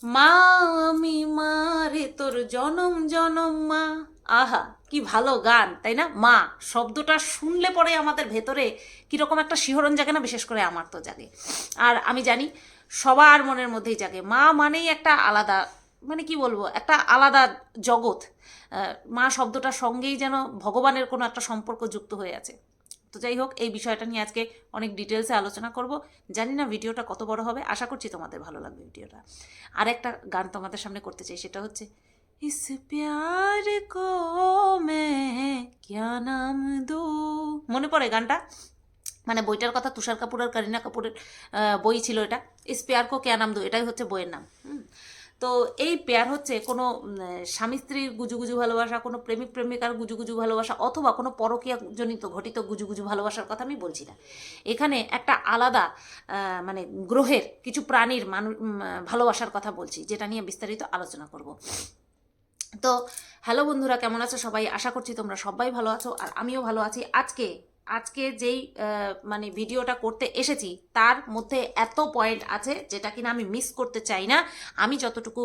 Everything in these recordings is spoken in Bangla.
মা আমি মা রে তোর জনম জনম মা। আহা, কি ভালো গান, তাই না? মা শব্দটা শুনলে পরে আমাদের ভেতরে কীরকম একটা শিহরণ জাগে না, বিশেষ করে আমার তো জাগে। আর আমি জানি সবার মনের মধ্যেই জাগে। মা মানেই একটা আলাদা, মানে কি বলবো, একটা আলাদা জগৎ। মা শব্দটার সঙ্গেই যেন ভগবানের কোনো একটা সম্পর্ক যুক্ত হয়ে আছে। তো যাই হোক, এই বিষয়টা নিয়ে আজকে অনেক ডিটেলসে আলোচনা করব। জানি না ভিডিওটা কত বড় হবে, আশা করছি তোমাদের ভালো লাগবে ভিডিওটা। আর একটা গান তোমাদের সামনে করতে চাই, সেটা হচ্ছে ইস প্যার কো मैं क्या নাম দো। মনে পড়ে গানটা? মানে বইটার কথা তুষার কাপুর আর করিনা কাপুরের বই ছিল এটা। ইস প্যার কো ক্যা নাম দো, এটাই হচ্ছে বইয়ের নাম। তো এই পেয়ার হচ্ছে কোনো স্বামী স্ত্রীর গুজুগুজু ভালোবাসা, কোনো প্রেমিক প্রেমিকার গুজুগুজু ভালোবাসা, অথবা কোনো পরকীয়া জনিত ঘটিত গুজুগুজু ভালোবাসার কথা আমি বলছি না। এখানে একটা আলাদা মানে গ্রহের কিছু প্রাণীর ভালোবাসার কথা বলছি, যেটা নিয়ে বিস্তারিত আলোচনা করব। তো হ্যালো বন্ধুরা, কেমন আছো সবাই? আশা করছি তোমরা সবাই ভালো আছো, আর আমিও ভালো আছি। আজকে আজকে যেই মানে ভিডিওটা করতে এসেছি, তার মধ্যে এত পয়েন্ট আছে যেটা কিনা আমি মিস করতে চাই না। আমি যতটুকু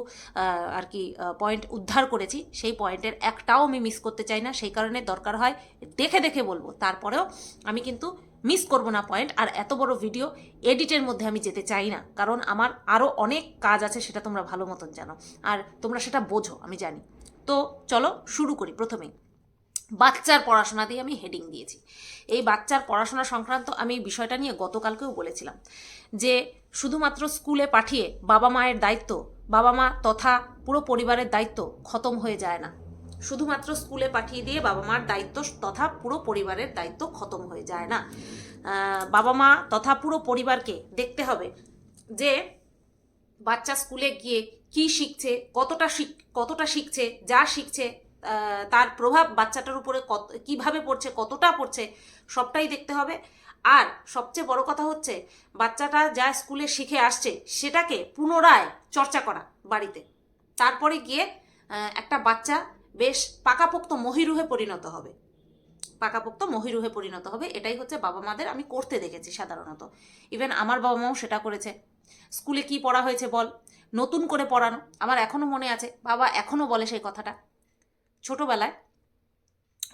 আর কি পয়েন্ট উদ্ধার করেছি, সেই পয়েন্টের একটাও আমি মিস করতে চাই না। সেই কারণে দরকার হয় দেখে দেখে বলবো, তারপরেও আমি কিন্তু মিস করব না পয়েন্ট। আর এত বড় ভিডিও এডিটের মধ্যে আমি যেতে চাই না, কারণ আমার আরও অনেক কাজ আছে, সেটা তোমরা ভালো মতন জানো, আর তোমরা সেটা বোঝো, আমি জানি। তো চলো শুরু করি। প্রথমেই বাচ্চার পড়াশোনা দিয়ে আমি হেডিং দিয়েছি। এই বাচ্চার পড়াশোনা সংক্রান্ত আমি বিষয়টা নিয়ে গতকালকেও বলেছিলাম যে শুধুমাত্র স্কুলে পাঠিয়ে বাবা মায়ের দায়িত্ব, বাবা মা তথা পুরো পরিবারের দায়িত্ব খতম হয়ে যায় না। শুধুমাত্র স্কুলে পাঠিয়ে দিয়ে বাবা মার দায়িত্ব তথা পুরো পরিবারের দায়িত্ব খতম হয়ে যায় না। বাবা মা তথা পুরো পরিবারকে দেখতে হবে যে বাচ্চা স্কুলে গিয়ে কি শিখছে, কতটা শিখছে, যা শিখছে তার প্রভাব বাচ্চাটার উপরে কীভাবে পড়ছে, কতটা পড়ছে, সবটাই দেখতে হবে। আর সবচেয়ে বড় কথা হচ্ছে, বাচ্চাটা যা স্কুলে শিখে আসছে সেটাকে পুনরায় চর্চা করা বাড়িতে। তারপরে গিয়ে একটা বাচ্চা বেশ পাকাপোক্ত মহিরুহে পরিণত হবে। এটাই হচ্ছে বাবা মাদের আমি করতে দেখেছি সাধারণত। ইভেন আমার বাবা মাও সেটা করেছে। স্কুলে কি পড়া হয়েছে বল, নতুন করে পড়ানো। আমার এখনও মনে আছে, বাবা এখনও বলে সেই কথাটা। ছোটোবেলায়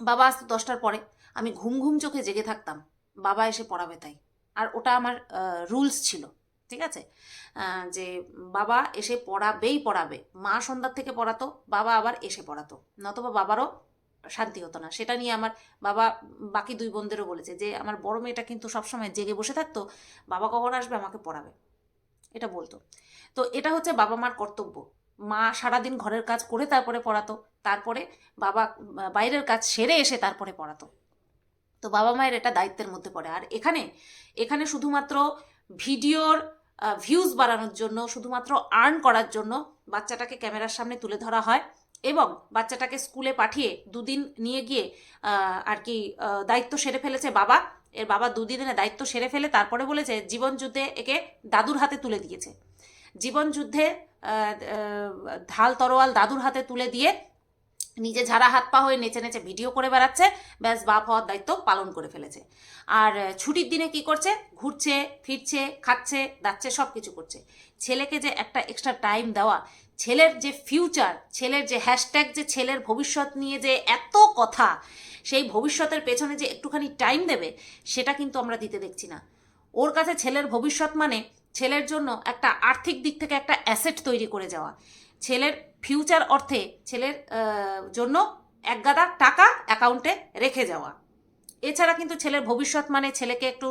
বাবা আসতো 10টার পরে, আমি ঘুম ঘুম চোখে জেগে থাকতাম, বাবা এসে পড়াবে তাই। আর ওটা আমার রুলস ছিল, ঠিক আছে? যে বাবা এসে পড়াবে। মা সন্ধ্যার থেকে পড়াতো, বাবা আবার এসে পড়াতো, নতবা বাবারও শান্তি হতো না। সেটা নিয়ে আমার বাবা বাকি দুই বোনদেরও বলেছে যে আমার বড় মেয়েটা কিন্তু সবসময় জেগে বসে থাকতো, বাবা কখন আসবে আমাকে পড়াবে, এটা বলতো। তো এটা হচ্ছে বাবা মার কর্তব্য। মা সারাদিন ঘরের কাজ করে তারপরে পড়াতো, তারপরে বাবা বাইরের কাজ সেরে এসে তারপরে পড়াতো। তো বাবা মায়ের এটা দায়িত্বের মধ্যে পড়ে। আর এখানে এখানে শুধুমাত্র ভিডিওর ভিউজ বাড়ানোর জন্য, শুধুমাত্র আর্ন করার জন্য বাচ্চাটাকে ক্যামেরার সামনে তুলে ধরা হয়, এবং বাচ্চাটাকে স্কুলে পাঠিয়ে দুদিন নিয়ে গিয়ে আর কি দায়িত্ব সেরে ফেলেছে বাবা। এর বাবা দুদিনের দায়িত্ব সেরে ফেলে তারপরে বলেছে জীবন যুদ্ধে একে দাদুর হাতে তুলে দিয়েছে। জীবন যুদ্ধে ঢাল তরোয়াল দাদুর হাতে তুলে দিয়ে নিজে ঝাড়া হাত পা হয়ে নেচে নেচে ভিডিও করে বেড়াচ্ছে, ব্যাস বাপ হওয়ার দায়িত্ব পালন করে ফেলেছে। আর ছুটির দিনে কি করছে? ঘুরছে, ফিরছে, খাচ্ছে, দাচ্ছে, সব কিছু করছে। ছেলেকে যে একটা এক্সট্রা টাইম দেওয়া, ছেলের যে ফিউচার, ছেলের যে হ্যাশট্যাগ, যে ছেলের ভবিষ্যৎ নিয়ে যে এত কথা, সেই ভবিষ্যতের পেছনে যে একটুখানি টাইম দেবে, সেটা কিন্তু আমরা দিতে দেখছি না। ওর কাছে ছেলের ভবিষ্যৎ মানে ছেলের জন্য একটা আর্থিক দিক থেকে একটা অ্যাসেট তৈরি করে যাওয়া, ছেলের ফিউচার অর্থে ছেলের জন্য একগাদা টাকা অ্যাকাউন্টে রেখে যাওয়া। এছাড়া কিন্তু ছেলের ভবিষ্যৎ মানে ছেলেকে একটু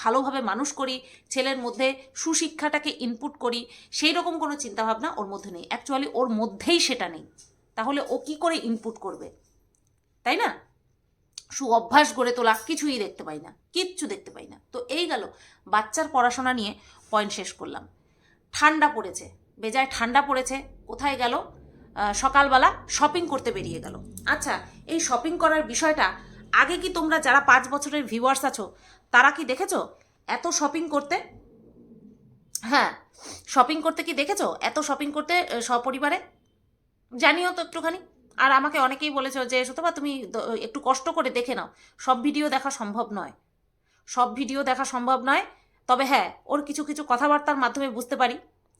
ভালোভাবে মানুষ করি, ছেলের মধ্যে সুশিক্ষাটাকে ইনপুট করি, সেই রকম কোনো চিন্তাভাবনা ওর মধ্যে নেই। অ্যাকচুয়ালি ওর মধ্যেই সেটা নেই, তাহলে ও কি করে ইনপুট করবে, তাই না? সু অভ্যাস গড়ে তোলা কিছুই দেখতে পাই না, কিচ্ছু দেখতে পাই না। তো এই গেল বাচ্চার পড়াশোনা নিয়ে পয়েন্ট শেষ করলাম। ঠান্ডা পড়েছে, বেজায় ঠান্ডা পড়েছে, কোথায় গেল? সকালবেলা শপিং করতে বেরিয়ে গেল। আচ্ছা, এই শপিং করার বিষয়টা আগে কি তোমরা যারা 5 বছরের ভিউয়ার্স আছো, তারা কি দেখেছো এত শপিং করতে? হ্যাঁ, শপিং করতে কি দেখেছো এত শপিং করতে সপরিবারে? জানিও তো একটুখানি। আর আমাকে অনেকেই বলেছো যে সুতপা তুমি একটু কষ্ট করে দেখে নাও, সব ভিডিও দেখা সম্ভব নয়, সব ভিডিও দেখা সম্ভব নয়। তবে হ্যাঁ, ওর কিছু কিছু কথাবার্তার মাধ্যমে বুঝতে পারি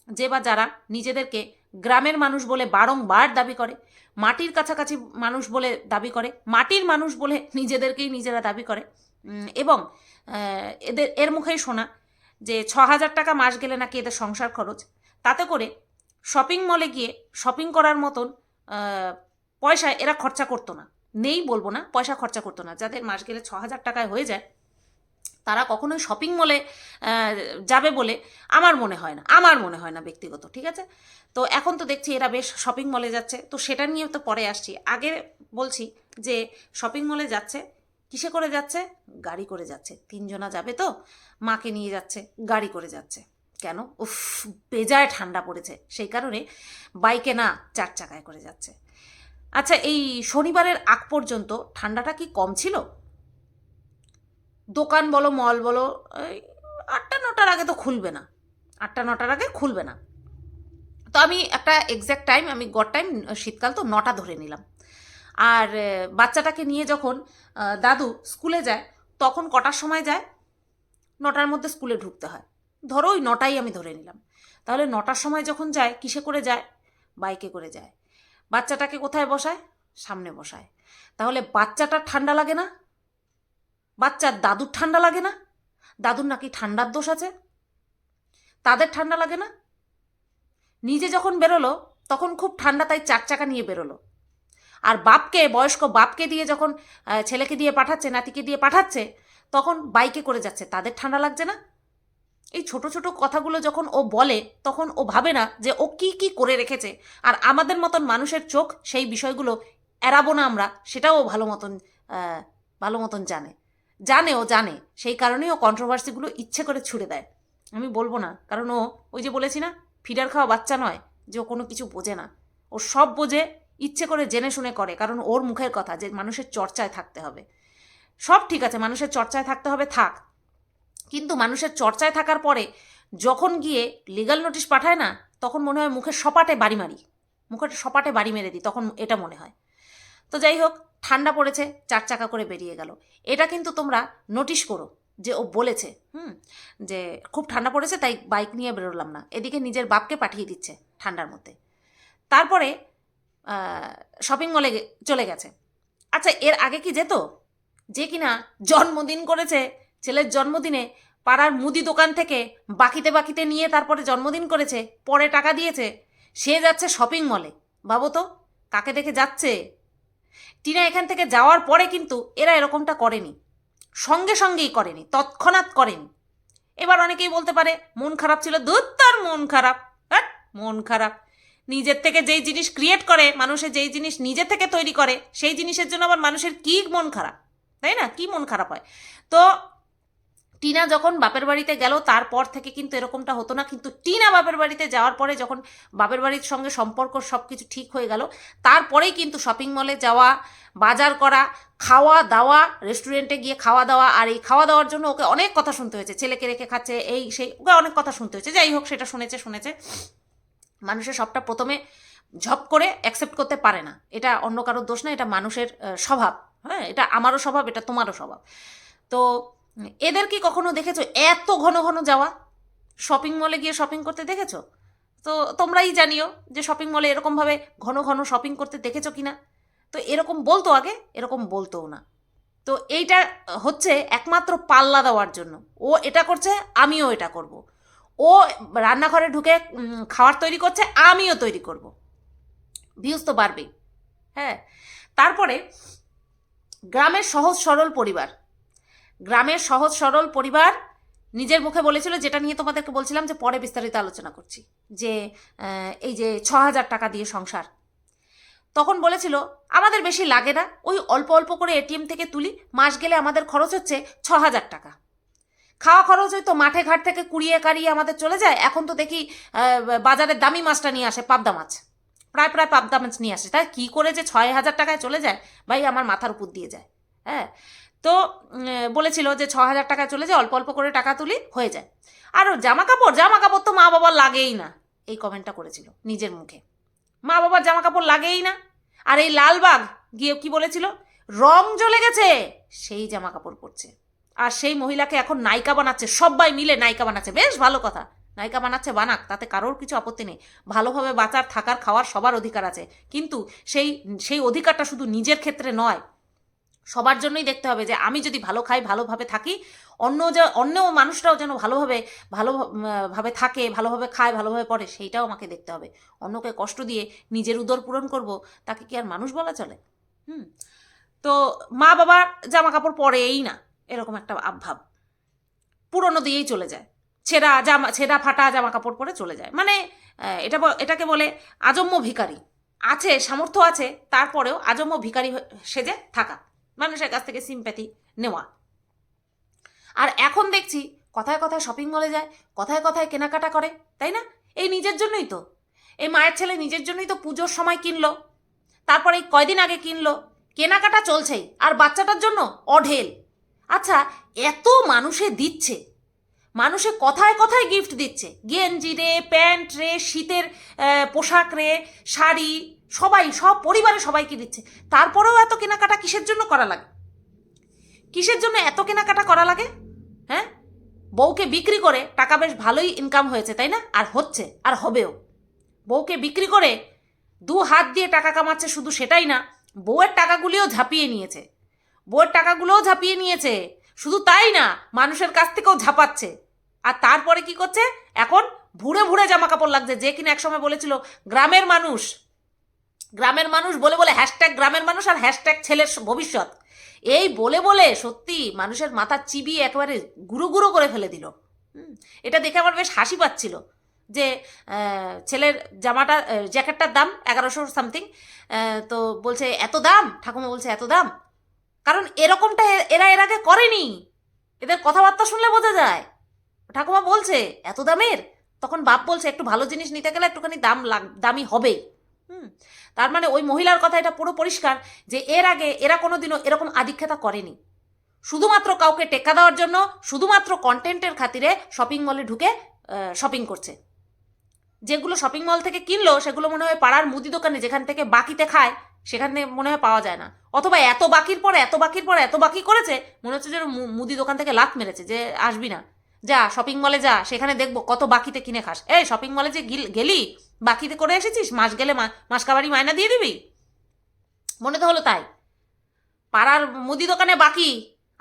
যে বা যারা নিজেদেরকে গ্রামের মানুষ বলে বারংবার দাবি করে, মাটির কাছাকাছি মানুষ বলে দাবি করে, মাটির মানুষ বলে নিজেদেরকেই নিজেরা দাবি করে, এবং এর মুখেই শোনা যে 6,000 টাকা মাস গেলে নাকি এদের সংসার খরচ। তাতে করে শপিং মলে গিয়ে শপিং করার মতন পয়সা এরা খরচা করতো না, নেই বলবো না, পয়সা খরচা করতো না। যাদের মাস গেলে 6,000 টাকায় হয়ে যায় তারা কখনোই শপিং মলে যাবে বলে আমার মনে হয় না ব্যক্তিগত, ঠিক আছে। তো এখন তো দেখছি এরা বেশ শপিং মলে যাচ্ছে, তো সেটা নিয়ে তো পরে আসছি। আগে বলছি যে শপিং মলে যাচ্ছে, কিসে করে যাচ্ছে? গাড়ি করে যাচ্ছে। 3 জনা যাবে তো, মাকে নিয়ে যাচ্ছে, গাড়ি করে যাচ্ছে। কেন? উফ, বেজায় ঠান্ডা পড়েছে, সেই কারণে বাইকে না 4 চাকায় করে যাচ্ছে। আচ্ছা, এই শনিবারের আগ পর্যন্ত ঠান্ডাটা কি কম ছিল? দোকান বলো, মল বলো, 8টা-9টার আগে তো খুলবে না, 8টা-9টার আগে খুলবে না। তো আমি একটা এক্স্যাক্ট টাইম, আমি গড় টাইম শীতকাল তো 9টা ধরে নিলাম। আর বাচ্চাটাকে নিয়ে যখন দাদু স্কুলে যায় তখন কটার সময় যায়? 9টার মধ্যে স্কুলে ঢুকতে হয়, ধরো ওই 9টাই আমি ধরে নিলাম। তাহলে 9টার সময় যখন যায় কিসে করে যায়? বাইকে করে যায়। বাচ্চাটাকে কোথায় বসায়? সামনে বসায়। তাহলে বাচ্চাটার ঠান্ডা লাগে না? বাচ্চার দাদুর ঠান্ডা লাগে না? দাদুর নাকি ঠান্ডার দোষ আছে, তাদের ঠান্ডা লাগে না? নিজে যখন বেরোলো তখন খুব ঠান্ডা, তাই 4 চাকা নিয়ে বেরোলো। আর বাপকে, বয়স্ক বাপকে দিয়ে যখন ছেলেকে দিয়ে পাঠাচ্ছে, নাতিকে দিয়ে পাঠাচ্ছে, তখন বাইকে করে যাচ্ছে, তাদের ঠান্ডা লাগছে না? এই ছোট ছোট কথাগুলো যখন ও বলে তখন ও ভাবে না যে ও কি কি করে রেখেছে, আর আমাদের মতন মানুষের চোখ সেই বিষয়গুলো এড়াবো না আমরা, সেটাও ও ভালো মতন জানে। সেই কারণেই ও কন্ট্রোভার্সিগুলো ইচ্ছে করে ছুড়ে দেয়। আমি বলবো না, কারণ ও ওই যে বলেছি না, ফিডার খাওয়া বাচ্চা নয় যে ও কোনো কিছু বোঝে না। ও সব বোঝে, ইচ্ছে করে জেনে শুনে করে, কারণ ওর মুখের কথা যে মানুষের চর্চায় থাকতে হবে। সব ঠিক আছে, মানুষের চর্চায় থাকতে হবে, থাক, কিন্তু মানুষের চর্চায় থাকার পরে যখন গিয়ে লিগ্যাল নোটিশ পাঠায় না, তখন মনে হয় মুখের সপাটে বাড়ি মেরে দিই, তখন এটা মনে হয়। তো যাই হোক, ঠান্ডা পড়েছে, 4 চাকা করে বেরিয়ে গেল। এটা কিন্তু তোমরা নোটিশ করো যে ও বলেছে যে খুব ঠান্ডা পড়েছে তাই বাইক নিয়ে বেরোলাম না, এদিকে নিজের বাপকে পাঠিয়ে দিচ্ছে ঠান্ডার মধ্যে। তারপরে শপিং মলে চলে গেছে। আচ্ছা, এর আগে কি যেত? যে কিনা জন্মদিন করেছে, ছেলের জন্মদিনে পাড়ার মুদি দোকান থেকে বাকিতে নিয়ে তারপরে জন্মদিন করেছে, পরে টাকা দিয়েছে, সে যাচ্ছে শপিং মলে। ভাবো তো কাকে দেখে যাচ্ছে। টিনা এখান থেকে যাওয়ার পরে কিন্তু এরা এরকমটা করেনি, সঙ্গেই করেনি, তৎক্ষণাৎ করেনি। এবার অনেকেই বলতে পারে মন খারাপ ছিল, ধুর তার মন খারাপ, মন খারাপ। নিজের থেকে যেই জিনিস ক্রিয়েট করে, মানুষের যেই জিনিস নিজে থেকে তৈরি করে, সেই জিনিসের জন্য আবার মানুষের কি মন খারাপ, তাই না? কি মন খারাপ হয়? তো টিনা যখন বাপের বাড়িতে গেল তারপর থেকে কিন্তু এরকমটা হতো না, কিন্তু টিনা বাপের বাড়িতে যাওয়ার পরে যখন বাপের বাড়ির সঙ্গে সম্পর্ক সব কিছু ঠিক হয়ে গেল, তারপরেই কিন্তু শপিং মলে যাওয়া, বাজার করা, খাওয়া দাওয়া, রেস্টুরেন্টে গিয়ে খাওয়া দাওয়া, আর এই খাওয়া দাওয়ার জন্য ওকে অনেক কথা শুনতে হয়েছে, ছেলেকে রেখে খাচ্ছে, এই সেই, ওকে অনেক কথা শুনতে হয়েছে। যাই হোক, সেটা শুনেছে। মানুষের সবটা প্রথমে ঝপ করে অ্যাকসেপ্ট করতে পারে না, এটা অন্য কারোর দোষ না, এটা মানুষের স্বভাব। হ্যাঁ, এটা আমারও স্বভাব, এটা তোমারও স্বভাব। তো এদের কি কখনো দেখেছো এত ঘন ঘন যাওয়া? শপিং মলে গিয়ে শপিং করতে দেখেছো? তো তোমরাই জানিও যে শপিং মলে এরকমভাবে ঘন ঘন শপিং করতে দেখেছো কিনা। তো এরকম বলতো আগে, এরকম বলতোও না। তো এইটা হচ্ছে একমাত্র পাল্লা দেওয়ার জন্য। ও এটা করছে, আমিও এটা করব। ও রান্নাঘরে ঢুকে খাবার তৈরি করছে, আমিও তৈরি করব। ভিউজ তো বাড়বেই। হ্যাঁ, তারপরে গ্রামের সহজ সরল পরিবার নিজের মুখে বলেছিল, যেটা নিয়ে তোমাদেরকে বলছিলাম যে পরে বিস্তারিত আলোচনা করছি, যে এই যে 6,000 টাকা দিয়ে সংসার, তখন বলেছিল আমাদের বেশি লাগে না, ওই অল্প অল্প করে এটিএম থেকে তুলি, মাস গেলে আমাদের খরচ হচ্ছে 6,000 টাকা। খাওয়া খরচ হয়তো মাঠে ঘাট থেকে কুড়িয়ে কাড়িয়ে আমাদের চলে যায়। এখন তো দেখি বাজারের দামি মাছটা নিয়ে আসে, পাবদা মাছ, প্রায় পাবদা মাছ নিয়ে আসে, তাই কী করে যে 6,000 টাকায় চলে যায় ভাই, আমার মাথার উপর দিয়ে যায়। হ্যাঁ, তো বলেছিল যে 6,000 টাকায় চলে যায়, অল্প অল্প করে টাকা তুলি, হয়ে যায়। আর জামা কাপড় তো মা বাবার লাগেই না, এই কমেন্টটা করেছিল নিজের মুখে, মা বাবার জামা কাপড় লাগেই না। আর এই লালবাগ গিয়ে কি বলেছিল, রং জ্বলে গেছে, সেই জামা কাপড় পরছে। আর সেই মহিলাকে এখন নায়িকা বানাচ্ছে, সবাই মিলে নায়িকা বানাচ্ছে, বেশ ভালো কথা, নায়িকা বানাচ্ছে বানাক, তাতে কারোর কিছু আপত্তি নেই। ভালোভাবে বাঁচার, থাকার, খাওয়ার সবার অধিকার আছে, কিন্তু সেই সেই অধিকারটা শুধু নিজের ক্ষেত্রে নয়, সবার জন্যই দেখতে হবে যে আমি যদি ভালো খাই, ভালোভাবে থাকি, অন্য মানুষরাও যেন ভালোভাবে থাকে, ভালোভাবে খায়, ভালোভাবে পড়ে, সেইটাও আমাকে দেখতে হবে। অন্যকে কষ্ট দিয়ে নিজের উদর পূরণ করব, তাকে কি আর মানুষ বলা চলে? তো মা বাবার জামা কাপড় পরেই না, এরকম একটা ভাব পুরনো দিয়েই চলে যায়, ছেঁড়া ফাটা জামা কাপড় পরে চলে যায়। মানে এটাকে বলে আজম্য ভিখারি। আছে, সামর্থ্য আছে, তারপরেও আজম্য ভিখারি সেজে থাকা, মানুষের কাছ থেকে সিম্প্যাথি নেওয়া। আর এখন দেখছি কথায় কথায় শপিং মলে যায়, কথায় কথায় কেনাকাটা করে, তাই না? এই নিজের জন্যই তো, এই মায়ের ছেলে নিজের জন্যই তো পুজোর সময় কিনলো, তারপরে এই কয়দিন আগে কিনলো, কেনাকাটা চলছেই। আর বাচ্চাটার জন্য অঢেল। আচ্ছা, এত মানুষে দিচ্ছে, মানুষে কথায় কথায় গিফট দিচ্ছে, গেঞ্জি রে, প্যান্ট রে, শীতের পোশাক রে, শাড়ি, সব পরিবারে সবাইকে দিচ্ছে, তারপরেও এত কেনাকাটা কিসের জন্য করা লাগে? কিসের জন্য এত কেনাকাটা করা লাগে? হ্যাঁ, বউকে বিক্রি করে টাকা বেশ ভালোই ইনকাম হয়েছে, তাই না? আর হচ্ছে, আর হবেও। বউকে বিক্রি করে 2 হাত দিয়ে টাকা কামাচ্ছে, শুধু সেটাই না, বউয়ের টাকাগুলিও ঝাঁপিয়ে নিয়েছে, শুধু তাই না, মানুষের কাছ থেকেও ঝাঁপাচ্ছে। আর তারপরে কি করছে? এখন ভুড়ে ভুড়ে জামা কাপড় লাগছে। যে কিনা একসময় বলেছিল গ্রামের মানুষ, বলে বলে হ্যাশট্যাগ গ্রামের মানুষ আর হ্যাশট্যাগ ছেলের ভবিষ্যৎ, এই বলে বলে সত্যি মানুষের মাথা চিবিয়ে একেবারে গুঁড়ো গুঁড়ো করে ফেলে দিল। এটা দেখে আমার বেশ হাসি পাচ্ছিল যে ছেলের জ্যাকেটটার দাম 1100 সামথিং, তো বলছে এত দাম, ঠাকুমা বলছে এত দাম, কারণ এরকমটা এরা এর আগে করেনি। এদের কথাবার্তা শুনলে বোঝা যায়। ঠাকুমা বলছে এত দামের, তখন বাপ বলছে একটু ভালো জিনিস নিতে গেলে একটুখানি দামি হবেই। তার মানে ওই মহিলার কথা এটা পুরো পরিষ্কার যে এর আগে এরা কোনোদিনও এরকম আদিক্ষেতা করেনি। শুধুমাত্র কাউকে টেক্কা দেওয়ার জন্য, শুধুমাত্র কন্টেন্টের খাতিরে শপিং মলে ঢুকে শপিং করছে। যেগুলো শপিং মল থেকে কিনলো সেগুলো মনে হয় পাড়ার মুদি দোকানে যেখান থেকে বাকিতে খায় সেখানে মনে হয় পাওয়া যায় না, অথবা এত বাকির পরে এত বাকি করেছে মনে হচ্ছে যে মুদি দোকান থেকে লাত মেরেছে যে আসবি না, যা শপিং মলে যা, সেখানে দেখবো কত বাকিতে কিনে খাস। এই শপিং মলে যে গেলি, বাকিতে করে এসেছিস, মাস গেলে মাসকাবারি মায়না দিয়ে দিবি, মনে তো হলো তাই। পাড়ার মুদি দোকানে বাকি,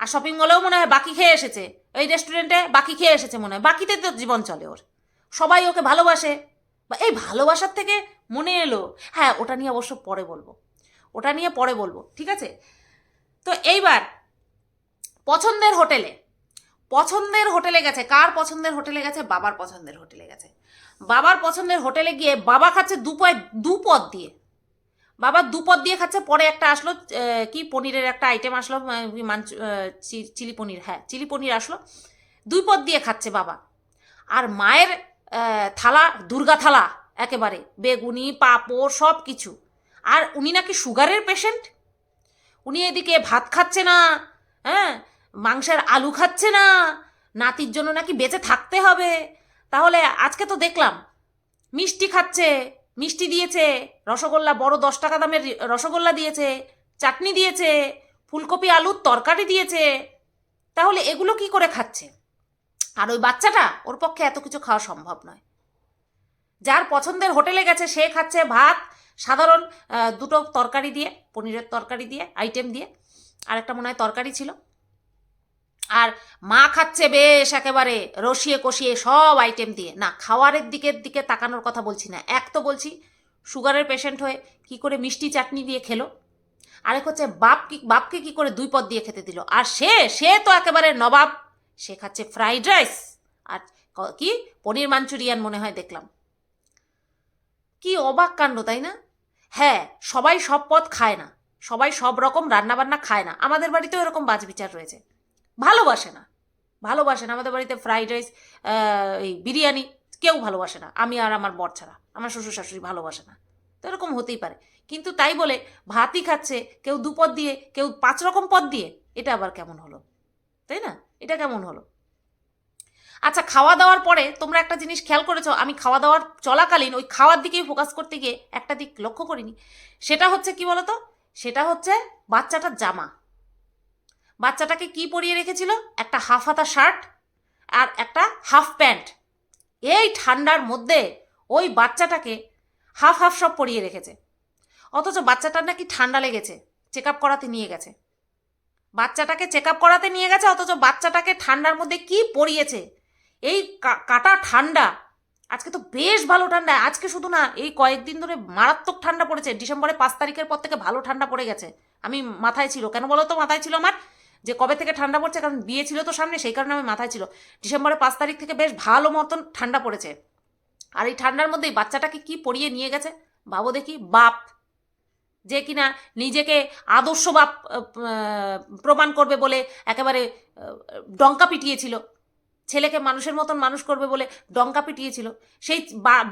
আর শপিং মলেও মনে হয় বাকি খেয়ে এসেছে, এই রেস্টুরেন্টে বাকি খেয়ে এসেছে, মনে হয় বাকিতে তো জীবন চলে ওর, সবাই ওকে ভালোবাসে। বা এই ভালোবাসার থেকে মনে এলো, হ্যাঁ ওটা নিয়ে অবশ্য পরে বলবো, ঠিক আছে? তো এইবার পছন্দের হোটেলে গেছে। কার পছন্দের হোটেলে গেছে? বাবার পছন্দের হোটেলে গেছে। বাবার পছন্দের হোটেলে গিয়ে বাবা খাচ্ছে দুপদ দিয়ে, বাবা দুপদ দিয়ে খাচ্ছে। পরে একটা আসলো কি পনিরের একটা আইটেম আসলো, চিলি পনির, হ্যাঁ চিলি পনির আসলো, 2 পদ দিয়ে খাচ্ছে বাবা। আর মায়ের থালা দুর্গা থালা, একেবারে বেগুনি পাঁপড় সব কিছু। আর উনি নাকি সুগারের পেশেন্ট, উনি এদিকে ভাত খাচ্ছে না, হ্যাঁ মাংসের আলু খাচ্ছে না, নাতির জন্য নাকি বেঁচে থাকতে হবে। তাহলে আজকে তো দেখলাম মিষ্টি খাচ্ছে, মিষ্টি দিয়েছে, রসগোল্লা, বড় 10 টাকা দামের রসগোল্লা দিয়েছে, চাটনি দিয়েছে, ফুলকপি আলুর তরকারি দিয়েছে। তাহলে এগুলো কি করে খাচ্ছে? আর ওই বাচ্চাটা, ওর পক্ষে এত কিছু খাওয়া সম্ভব নয়। যার পছন্দের হোটেলে গেছে সে খাচ্ছে ভাত সাধারণ 2টো তরকারি দিয়ে, পনিরের তরকারি দিয়ে, আইটেম দিয়ে, আর একটা মনে হয় তরকারি ছিল। আর মা খাচ্ছে বেশ একেবারে রসিয়ে কষিয়ে সব আইটেম দিয়ে। না, খাওয়ারের দিকে তাকানোর কথা বলছি না, এক তো বলছি সুগারের পেশেন্ট হয়ে কি করে মিষ্টি চাটনি দিয়ে খেলো, আরেক হচ্ছে বাপকে কি করে 2 পদ দিয়ে খেতে দিল। আর সে তো একেবারে নবাব, সে খাচ্ছে ফ্রাইড রাইস আর কি পনির মাঞ্চুরিয়ান মনে হয় দেখলাম। কি অবাক কাণ্ড, তাই না? হ্যাঁ, সবাই সব পদ খায় না, সবাই সব রকম রান্নাবান্না খায় না। আমাদের বাড়িতেও এরকম বাজবিচার রয়েছে, ভালোবাসে না আমাদের বাড়িতে ফ্রাইড রাইস, এই বিরিয়ানি কেউ ভালোবাসে না, আমি আর আমার বর ছাড়া, আমার শ্বশুর শাশুড়ি ভালোবাসে না। তো এরকম হতেই পারে, কিন্তু তাই বলে ভাতই খাচ্ছে কেউ 2 পদ দিয়ে, কেউ 5 রকম পদ দিয়ে, এটা আবার কেমন হলো, তাই না? এটা কেমন হলো? আচ্ছা, খাওয়া দাওয়ার পরে তোমরা একটা জিনিস খেয়াল করেছো, আমি খাওয়া দাওয়ার চলাকালীন ওই খাওয়ার দিকেই ফোকাস করতে গিয়ে একটা দিক লক্ষ্য করিনি। সেটা হচ্ছে কি বলতো, সেটা হচ্ছে বাচ্চাটার জামা। বাচ্চাটাকে কি পরিয়ে রেখেছিল? একটা হাফ হাতা শার্ট আর একটা হাফ প্যান্ট, এই ঠান্ডার মধ্যে ওই বাচ্চাটাকে হাফ হাফ সব পরিয়ে রেখেছে, অথচ বাচ্চাটার নাকি ঠান্ডা লেগেছে, চেক আপ করাতে নিয়ে গেছে, বাচ্চাটাকে চেক আপ করাতে নিয়ে গেছে, অথচ বাচ্চাটাকে ঠান্ডার মধ্যে কি পরিয়েছে। এই কাটা ঠান্ডা, আজকে তো বেশ ভালো ঠান্ডা, আজকে শুধু না এই কয়েকদিন ধরে মারাত্মক ঠান্ডা পড়েছে। ডিসেম্বরের 5 তারিখের পর থেকে ভালো ঠান্ডা পড়ে গেছে। আমি মাথায় ছিল, কেন বলো তো মাথায় ছিল আমার, যে কবে থেকে ঠান্ডা পড়ছে, কারণ বিয়ে ছিল তো সামনে, সেই কারণে আমি মাথায় ছিল। ডিসেম্বরের 5 তারিখ থেকে বেশ ভালো মতন ঠান্ডা পড়েছে। আর এই ঠান্ডার মধ্যে এই বাচ্চাটাকে কি পরিয়ে নিয়ে গেছে ভাবো দেখি। বাপ, যে কিনা নিজেকে আদর্শ বাপ প্রমাণ করবে বলে একেবারে ডঙ্কা পিটিয়েছিল, ছেলেকে মানুষের মতন মানুষ করবে বলে ডঙ্কা পিটিয়েছিল, সেই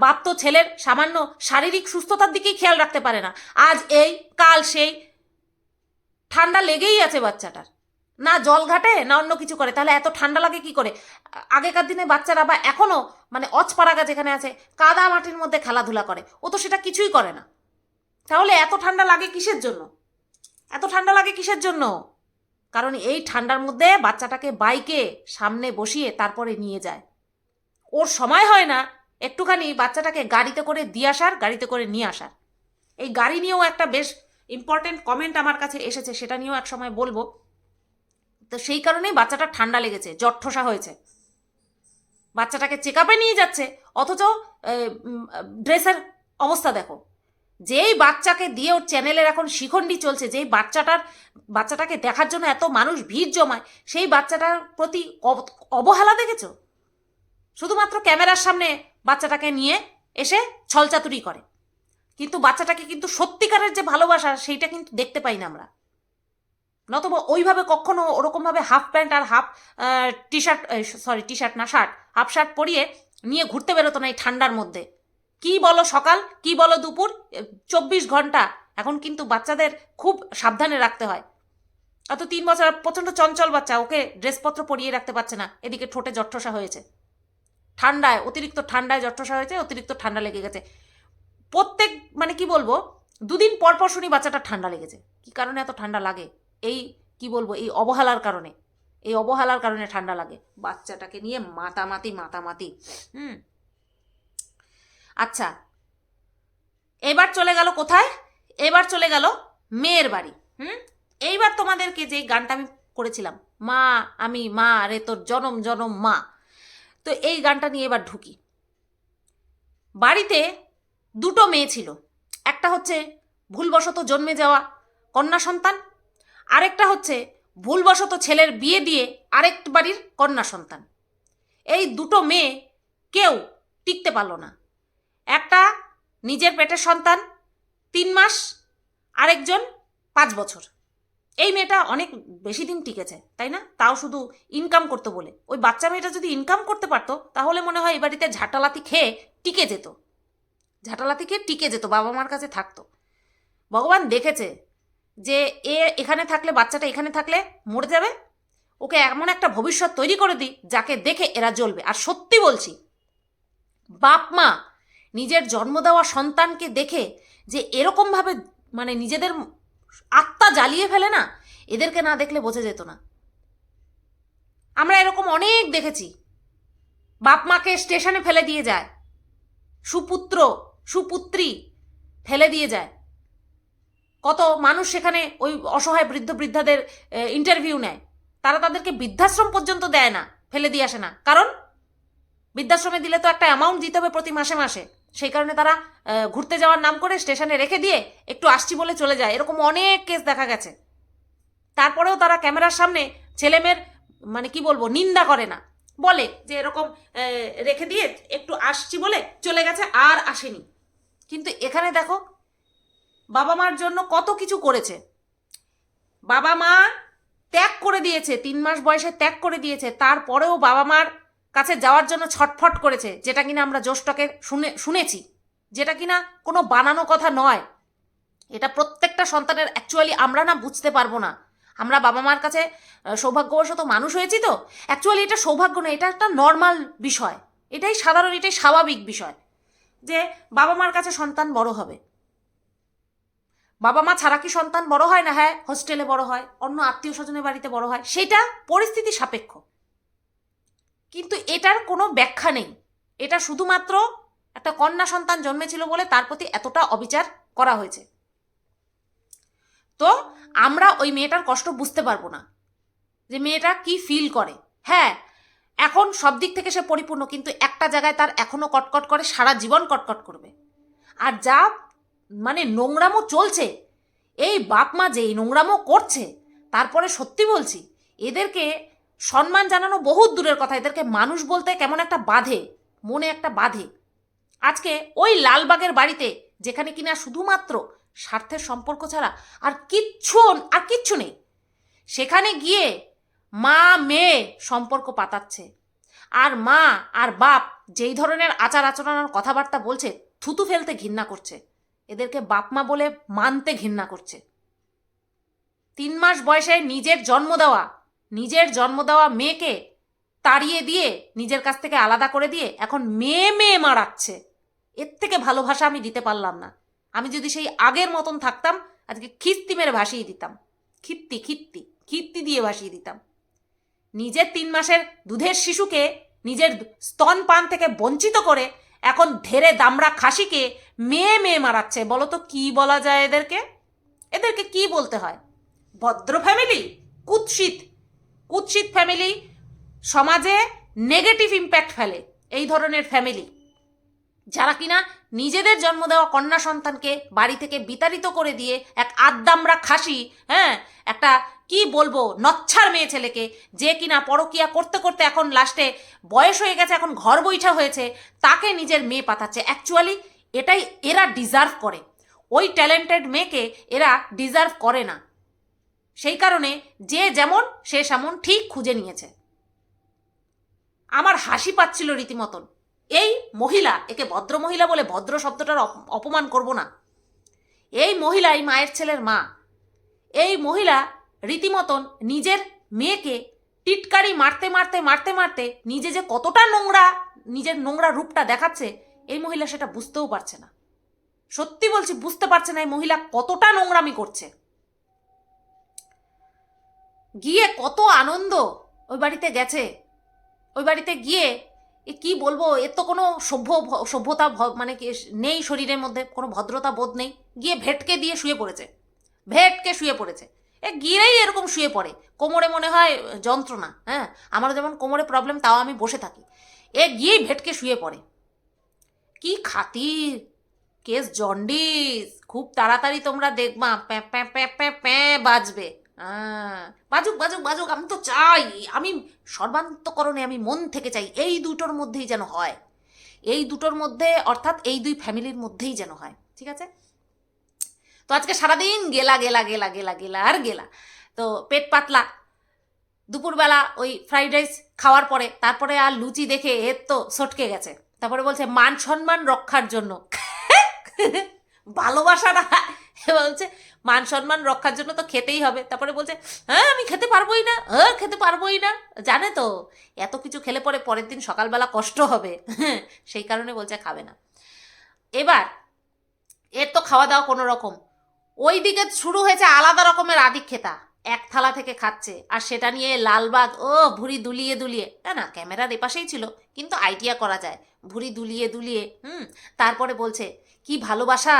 বাপ তো ছেলের সামান্য শারীরিক সুস্থতার দিকেই খেয়াল রাখতে পারে না। আজ এই কাল সেই, ঠান্ডা লেগেই আছে বাচ্চাটার, না জল ঘাটে না অন্য কিছু করে, তাহলে এত ঠান্ডা লাগে কি করে? আগেকার দিনে বাচ্চারা বা এখনো মানে অচপাড়াগা যেখানে আছে কাদা মাটির মধ্যে খেলাধুলা করে, ও তো সেটা কিছুই করে না। তাহলে এত ঠান্ডা লাগে কিসের জন্য? এত ঠান্ডা লাগে কিসের জন্য? কারণ এই ঠান্ডার মধ্যে বাচ্চাটাকে বাইকে সামনে বসিয়ে তারপরে নিয়ে যায়। ওর সময় হয় না একটুখানি বাচ্চাটাকে গাড়িতে করে দিয়ে আসার, গাড়িতে করে নিয়ে আসার। এই গাড়ি নিয়েও একটা বেশ ইম্পর্টেন্ট কমেন্ট আমার কাছে এসেছে, সেটা নিয়েও এক সময় বলবো। তো সেই কারণেই বাচ্চাটা ঠান্ডা লেগেছে, জ্বর ঠোসা হয়েছে। বাচ্চাটাকে চেক আপে নিয়ে যাচ্ছে, অথচ ড্রেসের অবস্থা দেখো। যেই বাচ্চাকে দিয়ে ওর চ্যানেলের এখন শিখণ্ডি চলছে, যেই বাচ্চাটাকে দেখার জন্য এত মানুষ ভিড় জমায়, সেই বাচ্চাটার প্রতি অবহেলা দেখেছো? শুধুমাত্র ক্যামেরার সামনে বাচ্চাটাকে নিয়ে এসে ছলচাতুরি করে, কিন্তু বাচ্চাটাকে কিন্তু সত্যিকারের যে ভালোবাসা সেইটা কিন্তু দেখতে পাই না আমরা। নতবা ওইভাবে কখনো ওরকমভাবে হাফ প্যান্ট আর হাফ টি শার্ট না শার্ট, হাফ শার্ট পরিয়ে নিয়ে ঘুরতে বেরোতো না এই ঠান্ডার মধ্যে। কি বলো সকাল, কি বলো দুপুর, 24 ঘন্টা এখন কিন্তু বাচ্চাদের খুব সাবধানে রাখতে হয়। অত 3 বছর প্রচণ্ড চঞ্চল বাচ্চা, ওকে ড্রেসপত্র পরিয়ে রাখতে পারছে না, এদিকে ঠোঁটে জট্ঠসা হয়েছে, ঠান্ডায় অতিরিক্ত ঠান্ডায় জট্ঠসা হয়েছে, অতিরিক্ত ঠান্ডা লেগে গেছে। প্রত্যেক মানে কি বলবো, 2 দিন পর পর শুনি বাচ্চাটা ঠান্ডা লেগেছে। কি কারণে এত ঠান্ডা লাগে? এই কি বলবো, এই অবহেলার কারণে, এই অবহেলার কারণে ঠান্ডা লাগে। বাচ্চাটাকে নিয়ে মাতামাতি। আচ্ছা, এবার চলে গেল কোথায়? এবার চলে গেল মেয়ের বাড়ি। এইবার তোমাদেরকে যে গানটা আমি করেছিলাম, মা আমি মা রে তোর জনম জনম মা, তো এই গানটা নিয়ে এবার ঢুকি। বাড়িতে 2টো মেয়ে ছিল, একটা হচ্ছে ভুলবশত জন্মে যাওয়া কন্যা সন্তান, আরেকটা হচ্ছে ভুলবশত ছেলের বিয়ে দিয়ে আরেক বাড়ির কন্যা সন্তান। এই 2টো মেয়ে কেউ টিকতে পারল না। একটা নিজের পেটের সন্তান 3 মাস, আরেকজন 5 বছর। এই মেয়েটা অনেক বেশি দিন টিকেছে, তাই না? তাও শুধু ইনকাম করতে বলে। ওই বাচ্চা মেয়েটা যদি ইনকাম করতে পারতো তাহলে মনে হয় এই বাড়িতে ঝাঁটালাতি খেয়ে টিকে যেত, বাবা মার কাছে থাকতো। ভগবান দেখেছে যে এখানে থাকলে, বাচ্চাটা এখানে থাকলে মরে যাবে, ওকে এমন একটা ভবিষ্যৎ তৈরি করে দিই যাকে দেখে এরা জ্বলবে। আর সত্যি বলছি, বাপ মা নিজের জন্ম দেওয়া সন্তানকে দেখে যে এরকমভাবে মানে নিজেদের আত্মা জ্বালিয়ে ফেলে না, এদেরকে না দেখলে বোঝা যেত না। আমরা এরকম অনেক দেখেছি, বাপ মাকে স্টেশনে ফেলে দিয়ে যায়, সুপুত্র সুপুত্রী ফেলে দিয়ে যায়। কত মানুষ সেখানে ওই অসহায় বৃদ্ধ বৃদ্ধাদের ইন্টারভিউ নেয়, তারা তাদেরকে বৃদ্ধাশ্রম পর্যন্ত দেয় না, ফেলে দিয়ে আসে না। কারণ বৃদ্ধাশ্রমে দিলে তো একটা অ্যামাউন্ট দিতে হবে প্রতি মাসে মাসে, সেই কারণে তারা ঘুরতে যাওয়ার নাম করে স্টেশনে রেখে দিয়ে একটু আসছি বলে চলে যায়। এরকম অনেক কেস দেখা গেছে। তারপরেও তারা ক্যামেরার সামনে ছেলেমেয়ের মানে কি বলবো নিন্দা করে না, বলে যে এরকম রেখে দিয়ে একটু আসছি বলে চলে গেছে, আর আসেনি। কিন্তু এখানে দেখো বাবা মার জন্য কত কিছু করেছে। বাবা মা ত্যাগ করে দিয়েছে, 3 মাস বয়সে ত্যাগ করে দিয়েছে, তারপরেও বাবা মার কাছে যাওয়ার জন্য ছটফট করেছে, যেটা কিনা আমরা জোশটাকে শুনেছি, যেটা কিনা কোনো বানানো কথা নয়। এটা প্রত্যেকটা সন্তানের অ্যাকচুয়ালি আমরা না বুঝতে পারবো না। আমরা বাবা মার কাছে সৌভাগ্যবশত মানুষ হয়েছি, তো অ্যাকচুয়ালি এটা সৌভাগ্য না, এটা একটা নর্মাল বিষয়, এটাই সাধারণ, এটাই স্বাভাবিক বিষয় যে বাবা মার কাছে সন্তান বড় হবে। বাবা মা ছাড়া কি সন্তান বড় হয় না? হ্যাঁ, হোস্টেলে বড় হয়, অন্য আত্মীয় স্বজনের বাড়িতে বড় হয়, সেটা পরিস্থিতি সাপেক্ষ। কিন্তু এটার কোনো ব্যাখ্যা নেই, এটা শুধুমাত্র একটা কন্যা সন্তান জন্মেছিল বলে তার প্রতি এতটা অবিচার করা হয়েছে। তো আমরা ওই মেয়েটার কষ্ট বুঝতে পারবো না যে মেয়েটা কি ফিল করে। হ্যাঁ, এখন সব দিক থেকে সে পরিপূর্ণ, কিন্তু একটা জায়গায় তার এখনো কটকট করে, সারা জীবন কটকট করবে। আর যা মানে নোংরামো চলছে, এই বাপ মা যে এই নোংরামো করছে, তারপরে সত্যি বলছি এদেরকে সম্মান জানানো বহুত দূরের কথা, এদেরকে মানুষ বলতে কেমন একটা বাধে, মনে একটা বাধে। আজকে ওই লালবাগের বাড়িতে, যেখানে কিনা শুধুমাত্র স্বার্থের সম্পর্ক ছাড়া আর কিচ্ছু নেই, সেখানে গিয়ে মা মেয়ে সম্পর্ক পাতাচ্ছে, আর মা আর বাপ যেই ধরনের আচার আচরণ আর কথাবার্তা বলছে, থুতু ফেলতে ঘৃণা করছে, এদেরকে বাপ মা বলে মানতে ঘৃণা করছে। 3 মাস বয়সে নিজের জন্ম দেওয়া মেয়েকে তাড়িয়ে দিয়ে, নিজের কাছ থেকে আলাদা করে দিয়ে এখন মেয়ে মারাচ্ছে। এর থেকে ভালোবাসা আমি দিতে পারলাম না। আমি যদি সেই আগের মতন থাকতাম, আজকে খিস্তি মেরে ভাসিয়ে দিতাম, খিত্তি দিয়ে ভাসিয়ে দিতাম। নিজের 3 মাসের দুধের শিশুকে নিজের স্তনপান থেকে বঞ্চিত করে এখন ধেরে দামড়া খাসিকে মেয়ে মারাচ্ছে। বলো তো কি বলা যায় এদেরকে কি বলতে হয়? ভদ্র ফ্যামিলি, কুৎসিত ফ্যামিলি সমাজে নেগেটিভ ইম্প্যাক্ট ফেলে। এই ধরনের ফ্যামিলি যারা কিনা নিজেদের জন্ম দেওয়া কন্যা সন্তানকে বাড়ি থেকে বিতাড়িত করে দিয়ে এক আদ্দামরা খাসি, হ্যাঁ, একটা কি বলবো নচ্ছার মেয়ে ছেলেকে, যে কিনা পরকিয়া করতে করতে এখন লাস্টে বয়স হয়ে গেছে, এখন ঘর বৈঠা হয়েছে, তাকে নিজের মেয়ে পাঠাচ্ছে। অ্যাকচুয়ালি এটাই এরা ডিজার্ভ করে। ওই ট্যালেন্টেড মেয়েকে এরা ডিজার্ভ করে না, সেই কারণে যে যেমন সে সেমন ঠিক খুঁজে নিয়েছে। আমার হাসি পাচ্ছিল রীতিমতন। এই মহিলা, একে ভদ্র মহিলা বলে ভদ্র শব্দটার অপমান করব না, এই মহিলা, এই মায়ের ছেলের মা, এই মহিলা রীতিমতন নিজের মেয়েকে টিটকারি মারতে নিজে যে কতটা নোংরা, নিজের নোংরা রূপটা দেখাচ্ছে, এই মহিলা সেটা বুঝতেও পারছে না। সত্যি বলছি, বুঝতে পারছে না এই মহিলা কতটা নোংরামি করছে। গিয়ে কত আনন্দ ওই বাড়িতে গেছে, ওই বাড়িতে গিয়ে কি বলবো, এর তো কোনো সভ্যতা মানে নেই, শরীরের মধ্যে কোনো ভদ্রতা বোধ নেই। গিয়ে ভেটকে শুয়ে পড়েছে। গিয়েই এরকম শুয়ে পড়ে, কোমরে মনে হয় যন্ত্রণা। হ্যাঁ, আমারও যেমন কোমরে প্রবলেম, তাও আমি বসে থাকি, গিয়েই ভেটকে শুয়ে পড়ে। কি খাতির, কেস জন্ডিস, খুব তাড়াতাড়ি তোমরা দেখবা প্যাঁ প্যাঁ প্যাঁ প্যাঁ প্যাঁ বাজবে। বাজুক, আমি তো চাই, আমি সর্বান্তকরণে আমি মন থেকে চাই এই দুটোর মধ্যেই যেন হয়, এই দুটোর মধ্যে, অর্থাৎ এই দুই ফ্যামিলির মধ্যেই যেন হয়। ঠিক আছে? তো আজকে সারাদিন গেলা আর গেলা, তো পেট পাতলা। দুপুরবেলা ওই ফ্রাইড রাইস খাওয়ার পরে তারপরে আর লুচি দেখে এর তো সটকে গেছে। তারপরে বলছে মান সম্মান রক্ষার জন্য, ভালোবাসা না, বলছে মান সম্মান রক্ষার জন্য তো খেতেই হবে। তারপরে বলছে হ্যাঁ আমি খেতে পারবোই না, জানে তো এত কিছু খেলে পরে পরের দিন সকালবেলা কষ্ট হবে, সেই কারণে বলছে খাবে না। এবার এর তো খাওয়া দাওয়া কোনো রকম, ওই দিকে শুরু হয়েছে আলাদা রকমের আদিক্ষেতা, এক থালা থেকে খাচ্ছে, আর সেটা নিয়ে লালবাগ ভুঁড়ি দুলিয়ে না, ক্যামেরার এপাশেই ছিল কিন্তু আইডিয়া করা যায়, ভুঁড়ি দুলিয়ে তারপরে বলছে কি ভালোবাসা,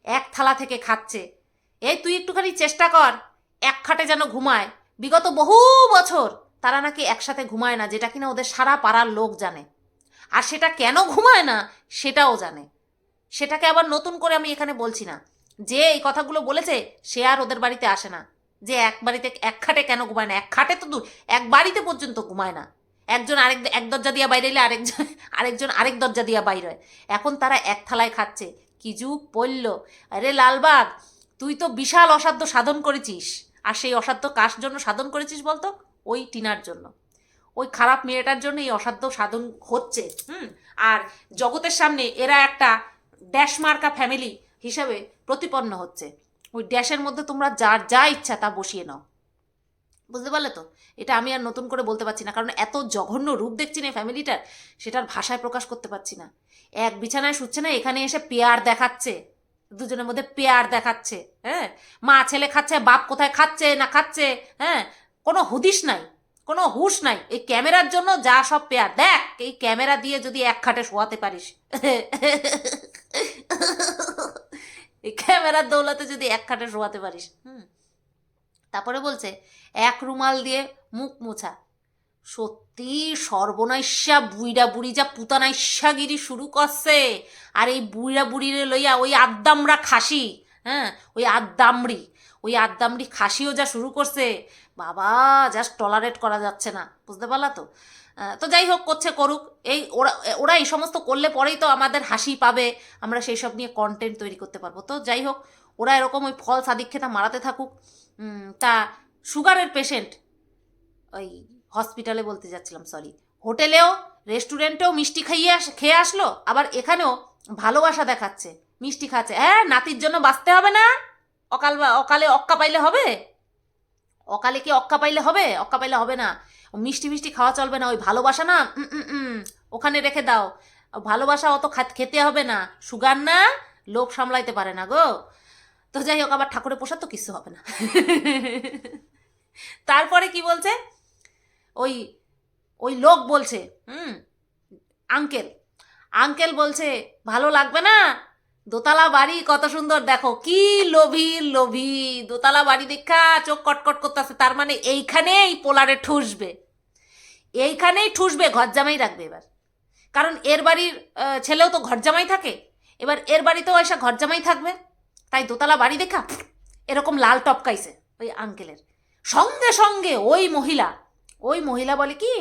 এক থালা থেকে খাচ্ছে। এই তুই একটুখানি চেষ্টা কর এক খাটে যেন ঘুমায়। বিগত বহু বছর তারা নাকি একসাথে ঘুমায় না, যেটা কিনা ওদের সারা পাড়ার লোক জানে, আর সেটা কেন ঘুমায় না সেটাও জানে। সেটাকে আবার নতুন করে আমি এখানে বলছি না, যে এই কথাগুলো বলেছে সে আর ওদের বাড়িতে আসে না, যে এক বাড়িতে এক খাটে কেন ঘুমায় না, এক খাটে তো দূর, এক বাড়িতে পর্যন্ত ঘুমায় না। একজন এক দরজা দিয়া বাইরে এলে আরেকজন আরেক দরজা দিয়া বাইরে হয়। এখন তারা এক থালায় খাচ্ছে, কি যুগ পড়ল। আরে লালবাগ, তুই তো বিশাল অসাধ্য সাধন করেছিস, আর সেই অসাধ্য কার জন্য সাধন করেছিস বলতো? ওই টিনার জন্য, ওই খারাপ মেয়েটার জন্য এই অসাধ্য সাধন হচ্ছে। আর জগতের সামনে এরা একটা ড্যাশ মার্কা ফ্যামিলি হিসাবে প্রতিপন্ন হচ্ছে। ওই ড্যাশের মধ্যে তোমরা যার যা ইচ্ছা তা বসিয়ে নাও, বুঝতে পারলে তো? এটা আমি আর নতুন করে বলতে পারছি না, কারণ এত জঘন্য রূপ দেখছি না ফ্যামিলিটার, সেটার ভাষায় প্রকাশ করতে পারছি না। এক বিছানায় শুচ্ছে না, এখানে এসে পেয়ার দেখাচ্ছে, দুজনের মধ্যে পেয়ার দেখাচ্ছে। হ্যাঁ, মা ছেলে খাচ্ছে, বাপ কোথায় খাচ্ছে না খাচ্ছে, হ্যাঁ, কোনো হুদিস নাই, কোনো হুঁশ নাই। এই ক্যামেরার জন্য যা সব পেয়ার, দেখ এই ক্যামেরা দিয়ে যদি এক খাটে শোয়াতে পারিস, এই ক্যামেরার দৌলতে যদি এক খাটে শোয়াতে পারিস। তারপরে বলছে এক রুমাল দিয়ে মুখ মোছা। সত্যি সর্বনাশা বুইড়া বুড়ি যা পুতানাইশাগিরি শুরু করছে। আর এই বুইড়া বুড়িরে লইয়া ওই আদ্দামরা খাসি, ওই আদ্দামড়ি খাসিও যা শুরু করছে, বাবা জাস্ট টলারেট করা যাচ্ছে না, বুঝতে পারলা তো? তো যাই হোক, করছে করুক। এই ওরা এই সমস্ত করলে পরেই তো আমাদের হাসি পাবে, আমরা সেই সব নিয়ে কন্টেন্ট তৈরি করতে পারবো। তো যাই হোক, ওরা এরকম ওই ফল সাদিক্ষেতা মারাতে থাকুক। তা সুগারের পেশেন্ট ওই হসপিটালে বলতে যাচ্ছিলাম, সরি, হোটেলেও রেস্টুরেন্টেও মিষ্টি খেয়ে আসলো, আবার এখানেও ভালোবাসা দেখাচ্ছে, মিষ্টি খাচ্ছে। হ্যাঁ, নাতির জন্য বাঁচতে হবে না? অকালে অক্কা পাইলে হবে? অকালে কি অক্কা পাইলে হবে? অক্কা পাইলে হবে না। মিষ্টি মিষ্টি খাওয়া চলবে না। ওই ভালোবাসা না, ওখানে রেখে দাও। ভালোবাসা অত খেতে হবে না, সুগার না, লোক সামলাইতে পারে না গো। তো যাই হোক, আবার ঠাকুরের প্রসাদ তো কিছু হবে না। তারপরে কি বলছে, ওই ওই লোক বলছে, আঙ্কেল বলছে ভালো লাগবে না? দোতলা বাড়ি কত সুন্দর, দেখো কি লোভী দোতলা বাড়ি দেখা চোখ কটকট করতেছে। তার মানে এইখানেই পোলারে ঠুসবে, ঘর জামাই রাখবে এবার। কারণ এর বাড়ির ছেলেও তো ঘর জামাই থাকে, এবার এর বাড়িতেও এসে ঘর জামাই থাকবে। তাই দোতলা বাড়ি দেখা এরকম লাল টপকাইছে ওই আঙ্কেলের। সঙ্গে সঙ্গে ওই মহিলা বলে কি,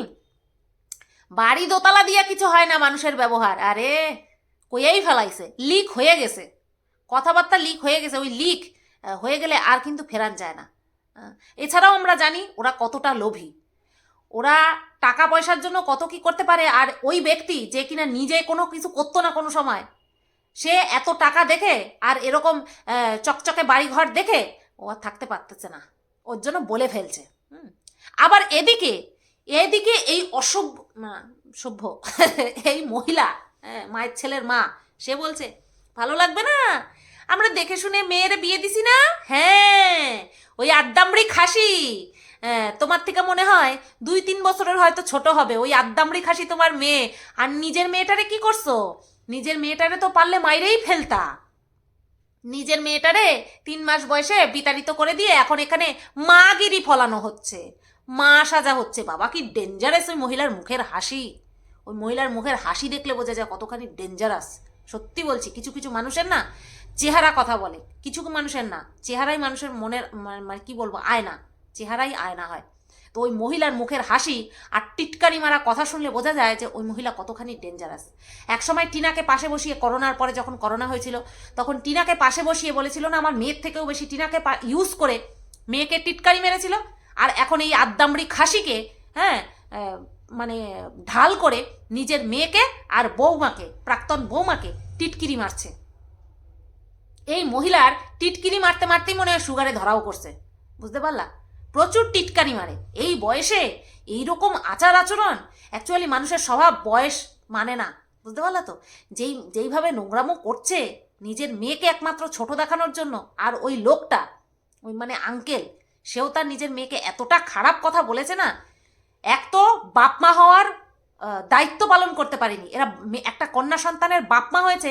বাড়ি দোতলা দিয়া কিছু হয় না, মানুষের ব্যবহার। আরে কইয়াই ফেলাইছে, লিক হয়ে গেছে, কথাবার্তা লিক হয়ে গেছে। ওই লিক হয়ে গেলে আর কিন্তু ফেরান যায় না। এছাড়াও আমরা জানি ওরা কতটা লোভী, ওরা টাকা পয়সার জন্য কত কি করতে পারে। আর ওই ব্যক্তি যে কিনা নিজে কোনো কিছু করতো না কোনো সময়, সে এত টাকা দেখে আর এরকম চকচকে বাড়িঘর দেখে ও আর থাকতে পারতেছে না, ওর জন্য বলে ফেলছে। আবার এদিকে এই সভ্য এই মহিলা, মায়ের ছেলের মা, সে বলছে ভালো লাগবে না? আমরা দেখে শুনে মেয়ের বিয়ে দিছি না? হ্যাঁ, ওই আদ্দামড়ি খাসি তোমার থেকে মনে হয় 2-3 বছরের হয়তো ছোট হবে, ওই আদ্দামড়ি খাসি তোমার মেয়ে। আর নিজের মেয়েটারে কি করছো? নিজের মেয়েটারে তো পারলে মাইরেই ফেলতা। নিজের মেয়েটারে 3 মাস বয়সে বিতাড়িত করে দিয়ে এখন এখানে মাগিরি ফলানো হচ্ছে, মা সাজা হচ্ছে। বাবা কি ডেঞ্জারাস ওই মহিলার মুখের হাসি! ওই মহিলার মুখের হাসি দেখলে বোঝা যায় কতখানি ডেঞ্জারাস। সত্যি বলছি, কিছু কিছু মানুষের না চেহারা কথা বলে, কিছু মানুষের না চেহারাই মানুষের মনের, মানে কি বলবো, আয়না, চেহারাই আয়না হয়। তো ওই মহিলার মুখের হাসি আর টিটকারি মারা কথা শুনলে বোঝা যায় যে ওই মহিলা কতখানি ডেঞ্জারাস। একসময় টিনাকে পাশে বসিয়ে, করোনার পরে যখন করোনা হয়েছিল, তখন টিনাকে পাশে বসিয়ে বলেছিল না, আমার মেয়ের থেকেও বেশি টিনাকে ইউজ করে মেয়েকে টিটকারি মেরেছিল। আর এখন এই আদ্দামড়ি খাসিকে মানে ঢাল করে নিজের মেয়েকে আর বৌমাকে, প্রাক্তন বৌমাকে টিটকিরি মারছে। এই মহিলার টিটকিরি মারতে মারতেই মনে হয় সুগারে ধরাও করছে, বুঝতে পারলা? প্রচুর টিটকারি মারে এই বয়সে, এইরকম আচার আচরণ। অ্যাকচুয়ালি মানুষের স্বভাব বয়স মানে না, বুঝতে পারলা তো? যেইভাবে নোংরামো করছে নিজের মেয়েকে একমাত্র ছোট দেখানোর জন্য। আর ওই লোকটা, ওই মানে আঙ্কেল, সেও তার নিজের মেয়েকে এতটা খারাপ কথা বলেছে না। এক তো বাপমা হওয়ার দায়িত্ব পালন করতে পারেনি এরা, একটা কন্যা সন্তানের বাপমা হয়েছে,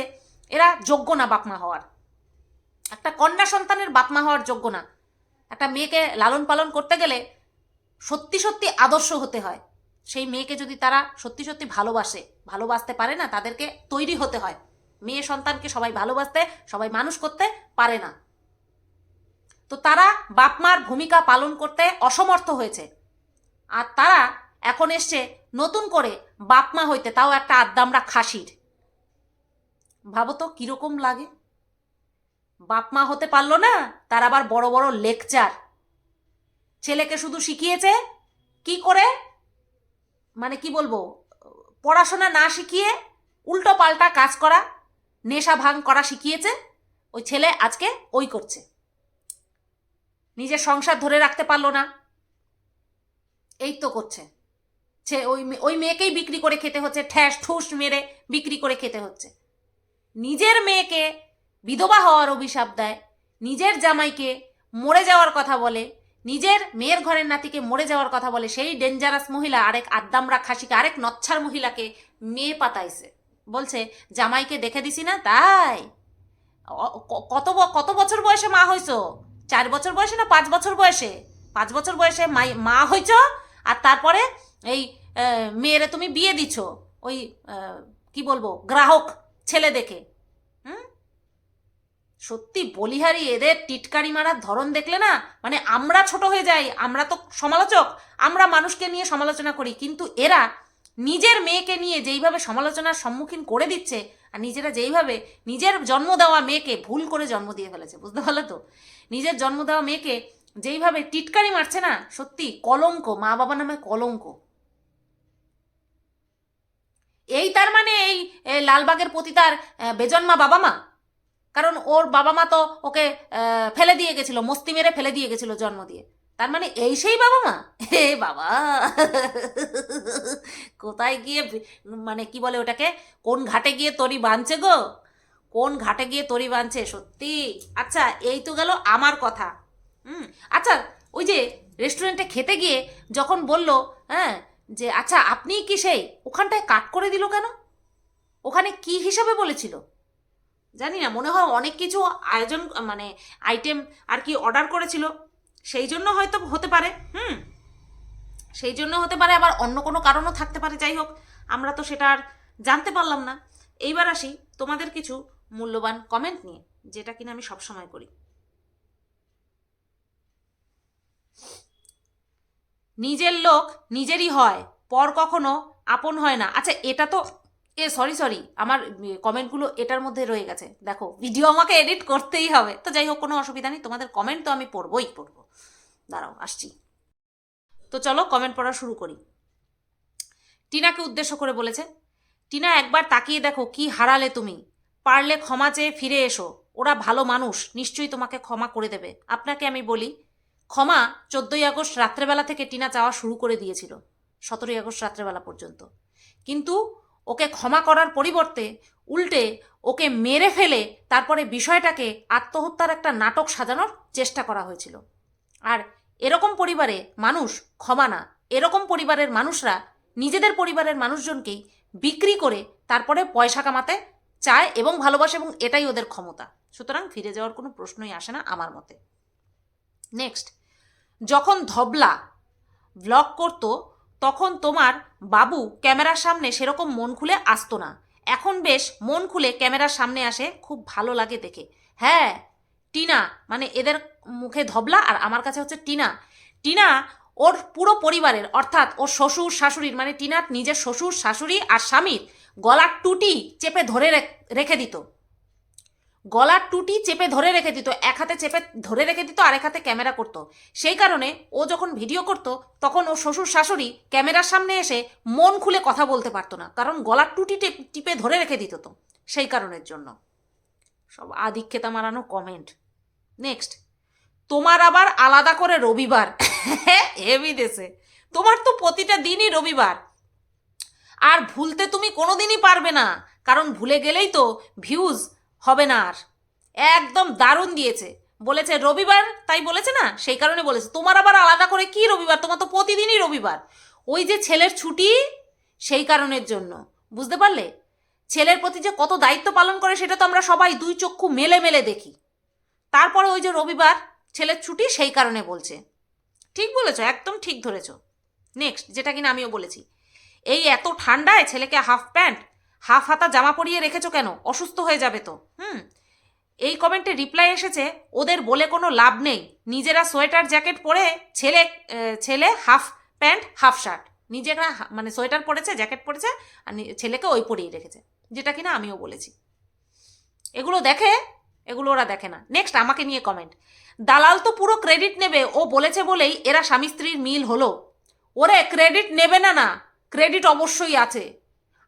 এরা যোগ্য না বাপমা হওয়ার। একটা কন্যা সন্তানের বাপমা হওয়ার যোগ্য না। একটা মেয়েকে লালন পালন করতে গেলে সত্যি সত্যি আদর্শ হতে হয়। সেই মেয়েকে যদি তারা সত্যি সত্যি ভালোবাসতে পারে না, তাদেরকে তৈরি হতে হয়। মেয়ে সন্তানকে সবাই ভালোবাসতে, সবাই মানুষ করতে পারে না। তো তারা বাপমার ভূমিকা পালন করতে অসমর্থ হয়েছে। আর তারা এখন এসছে নতুন করে বাপমা হইতে, তাও একটা আদ্দামরা খাসির। ভাবো তো কিরকম লাগে? বাপমা হতে পারলো না, তার আবার বড় বড় লেকচার। ছেলেকে শুধু শিখিয়েছে কি করে, মানে কি বলবো, পড়াশোনা না শিখিয়ে উল্টো পাল্টা কাজ করা, নেশা ভাঙ করা শিখিয়েছে। ওই ছেলে আজকে ওই করছে, নিজের সংসার ধরে রাখতে পারলো না, এই তো করছে। ওই মেয়েকেই বিক্রি করে খেতে হচ্ছে, ঠ্যাস ঠুস মেরে বিক্রি করে খেতে হচ্ছে। নিজের মেয়েকে বিধবা হওয়ার অভিশাপ দেয়, নিজের জামাইকে মরে যাওয়ার কথা বলে, নিজের মেয়ের ঘরের নাতিকে মরে যাওয়ার কথা বলে সেই ডেঞ্জারাস মহিলা আরেক আদ্দামরা খাসিকে, আরেক নচ্ছার মহিলাকে মেয়ে পাতাইছে, বলছে জামাইকে দেখে দিছি না তাই। কত বছর বয়সে মা হইছো? 4 বছর বয়সে না 5 বছর বয়সে? 5 বছর বয়সে মা হইছ, আর তারপরে এই মেয়েরে তুমি বিয়ে দিছ ওই কি বলবো গ্রাহক ছেলে দেখে। সত্যি বলিহারি, এদের টিটকারি মারার ধরন দেখলে না মানে আমরা ছোট হয়ে যাই। আমরা তো সমালোচক, আমরা মানুষকে নিয়ে সমালোচনা করি, কিন্তু এরা নিজের মেয়েকে নিয়ে যেইভাবে সমালোচনার সম্মুখীন করে দিচ্ছে, আর নিজেরা যেইভাবে নিজের জন্ম দেওয়া মেয়েকে ভুল করে জন্ম দিয়ে ফেলেছে, বুঝতে পারলে তো? নিজের জন্ম দেওয়া মেয়েকে যেইভাবে টিটকারি মারছে না, সত্যি কলঙ্ক, মা বাবা নামে কলঙ্ক। এই তার মানে এই লালবাগের পতিতার বেজন্মা বাবা মা? কারণ ওর বাবা মা তো ওকে ফেলে দিয়ে গেছিল, মস্তি মেরে ফেলে দিয়ে গেছিল জন্ম দিয়ে। তার মানে এই সেই বাবা মা? হে বাবা, কোথায় গিয়ে মানে কি বলে ওটাকে, কোন ঘাটে গিয়ে তরি বাঁধছে গো, কোন ঘাটে গিয়ে তরি বাঁধছে সত্যি। আচ্ছা এই তো গেল আমার কথা। আচ্ছা ওই যে রেস্টুরেন্টে খেতে গিয়ে যখন বলল, হ্যাঁ, যে আচ্ছা আপনি কি সেই, ওখানটায় কাট করে দিল কেন? ওখানে কি হিসাবে বলেছিল জানি না, মনে হয় অনেক কিছু আয়োজন মানে আইটেম আর কি অর্ডার করেছিল, সেই জন্য হয়তো হতে পারে। সেই জন্য হতে পারে, আবার অন্য কোনো কারণও থাকতে পারে। যাই হোক, আমরা তো সেটা আর জানতে পারলাম না। এইবার আসি তোমাদের কিছু মূল্যবান কমেন্ট নিয়ে, যেটা কিনা আমি সবসময় করি। নিজের লোক নিজেরই হয়, পর কখনো আপন হয় না। আচ্ছা এটা তো সরি আমার কমেন্টগুলো এটার মধ্যে রয়ে গেছে, দেখো ভিডিও আমাকে এডিট করতেই হবে। তো যাই হোক, কোনো অসুবিধা নেই, তোমাদের কমেন্ট তো আমি পড়বো। দাঁড়াও আসছি। তো চলো কমেন্ট পড়া শুরু করি। টিনাকে উদ্দেশ্য করে বলেছে, টিনা একবার তাকিয়ে দেখো কি হারালে তুমি, পারলে ক্ষমা চেয়ে ফিরে এসো, ওরা ভালো মানুষ, নিশ্চয়ই তোমাকে ক্ষমা করে দেবে। আপনাকে আমি বলি, ক্ষমা 14ই আগস্ট রাত্রেবেলা থেকে টিনা চাওয়া শুরু করে দিয়েছিল, 17ই আগস্ট রাত্রেবেলা পর্যন্ত। কিন্তু ওকে ক্ষমা করার পরিবর্তে উল্টে ওকে মেরে ফেলে তারপরে বিষয়টাকে আত্মহত্যার একটা নাটক সাজানোর চেষ্টা করা হয়েছিল। আর এরকম পরিবারে মানুষ ক্ষমা না, এরকম পরিবারের মানুষরা নিজেদের পরিবারের মানুষজনকেই বিক্রি করে তারপরে পয়সা কামাতে চায় এবং ভালোবাসে, এবং এটাই ওদের ক্ষমতা। সুতরাং ফিরে যাওয়ার কোনো প্রশ্নই আসে না আমার মতে। নেক্সট, যখন ধবলা ব্লগ করতো তখন তোমার বাবু ক্যামেরার সামনে সেরকম মন খুলে আসতো না, এখন বেশ মন খুলে ক্যামেরার সামনে আসে, খুব ভালো লাগে দেখে। হ্যাঁ, টিনা মানে এদের মুখে ধবলা আর আমার কাছে হচ্ছে টিনা। টিনা ওর পুরো পরিবারের, অর্থাৎ ওর শ্বশুর শাশুড়ির, মানে টিনার নিজের শ্বশুর শাশুড়ি আর স্বামীর গলার টুটি চেপে ধরে রেখে দিত, গলার টুটি চেপে ধরে রেখে দিত, এক হাতে চেপে ধরে রেখে দিত, আরেক হাতে ক্যামেরা করতো। সেই কারণে ও যখন ভিডিও করতো তখন ও শ্বশুর শাশুড়ি ক্যামেরার সামনে এসে মন খুলে কথা বলতে পারতো না, কারণ গলার টুটি টিপে ধরে রেখে দিত। তো সেই কারণের জন্য সব আদিক্ষেতা মারানো কমেন্ট। নেক্সট, তোমার আবার আলাদা করে রবিবার, হেভি দেশে তোমার তো প্রতিটা দিনই রবিবার, আর ভুলতে তুমি কোনোদিনই পারবে না, কারণ ভুলে গেলেই তো ভিউজ হবে না। আর একদম দারুণ দিয়েছে, বলেছে রবিবার, তাই বলেছে না, সেই কারণে বলেছে তোমার আবার আলাদা করে কি রবিবার, তোমার তো প্রতিদিনই রবিবার। ওই যে ছেলের ছুটি, সেই কারণের জন্য, বুঝতে পারলে? ছেলের প্রতি যে কত দায়িত্ব পালন করে সেটা তো আমরা সবাই দুই চক্ষু মেলে মেলে দেখি। তারপরে ওই যে রবিবার ছেলের ছুটি, সেই কারণে বলছে। ঠিক বলেছ, একদম ঠিক ধরেছ। নেক্সট, যেটা কিনা আমিও বলেছি, এই এত ঠান্ডায় ছেলেকে হাফ প্যান্ট হাফ হাতা জামা পরিয়ে রেখেছো কেন, অসুস্থ হয়ে যাবে তো। এই কমেন্টে রিপ্লাই এসেছে, ওদের বলে কোনো লাভ নেই, নিজেরা সোয়েটার জ্যাকেট পরে, ছেলে হাফ প্যান্ট হাফ শার্ট, নিজেরা মানে সোয়েটার পরেছে জ্যাকেট পরেছে আর ছেলেকে ওই পরিয়ে রেখেছে, যেটা কিনা আমিও বলেছি। এগুলো দেখে, এগুলো ওরা দেখে না। নেক্সট, আমাকে নিয়ে কমেন্ট, দালাল তো পুরো ক্রেডিট নেবে, ও বলেছে বলেই এরা স্বামী স্ত্রীর মিল হলো। ওরে ক্রেডিট নেবে না, না ক্রেডিট অবশ্যই আছে,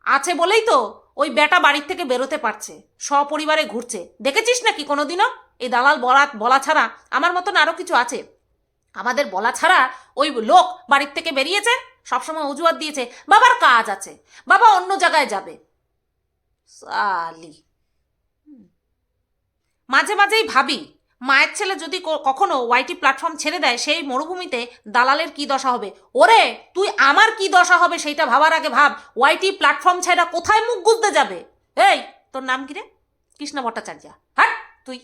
আছে বলেই তো ওই বেটা বাড়ির থেকে বেরোতে পারছে, সপরিবারে ঘুরছে। দেখেছিস নাকি কোনোদিনও? এই দালাল বলা ছাড়া আমার মতন আরও কিছু আছে, আমাদের বলা ছাড়া ওই লোক বাড়ির থেকে বেরিয়েছে, সবসময় অজুহাত দিয়েছে বাবার কাজ আছে, বাবা অন্য জায়গায় যাবে। সালি, মাঝে মাঝেই ভাবি মায়ের ছেলে যদি কখনো ওয়াইটি প্ল্যাটফর্ম ছেড়ে দেয়, সেই মরুভূমিতে দালালের কি দশা হবে? ওরে, তুই আমার কি দশা হবে সেইটা ভাবার আগে ভাব, ওয়াইটি প্ল্যাটফর্ম ছেড়ে কোথায় মুখ গুজতে যাবে? এই, তোর নাম কি রে? কৃষ্ণ ভট্টাচার্য। হ্যাঁ, তুই